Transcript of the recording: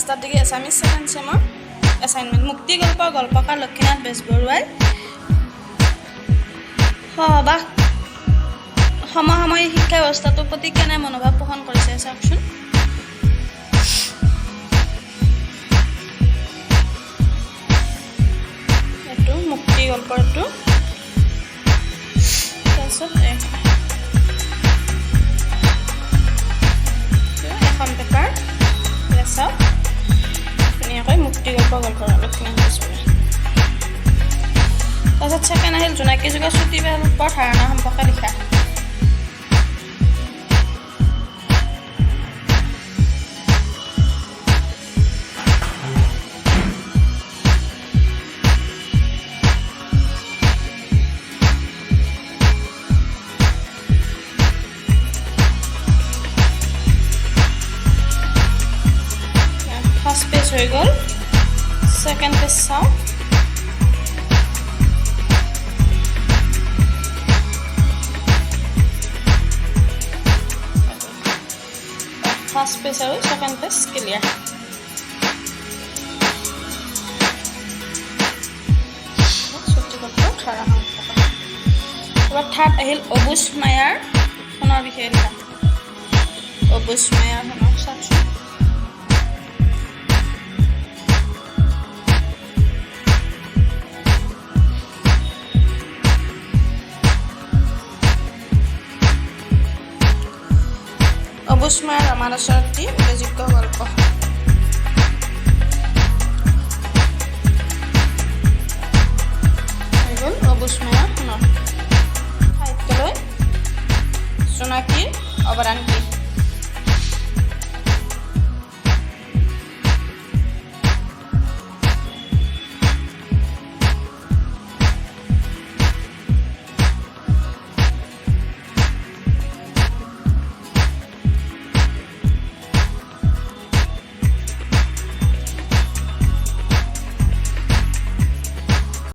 5টাৰ দিকে Assamese second সেমৰ assignment মুক্তি গল্প গল্পকাৰ লক্ষীনাথ বেজবৰুৱাই সহবাস সমসাময়িক শিক্ষা ব্যৱস্থাটোৰ প্ৰতি কেনে মনোভাৱ পোষণ কৰিছে চাওকচোন। এইটো মুক্তি গল্পটো তাৰপিছত এখন পেপাৰ চাওক ধুনীয়াকৈ মুক্তি গল্প গল্পকাৰ লক্ষীনাথ বেজবৰুৱাই। তাৰপিছত ছেকেণ্ড আহিল জোনাকী যুগৰ চুটি বেলৰ ওপৰত ধাৰণা সম্পৰ্কে লিখা। ফাৰ্ষ্ট পেজ হৈ গ'ল, ছেকেণ্ড পেজ চাওঁ। ফাৰ্ষ্ট পেজ আৰু ছেকেণ্ড পেজ ক্লিয়াৰ। এবাৰ থাৰ্ড আহিল অবুজ মায়াৰ সোণৰ বিষয়ে লিখা। অবুজ মায়াৰ সোণৰ চাওকচোন। অবুজ মায়াৰ ৰামানুজত্ৰী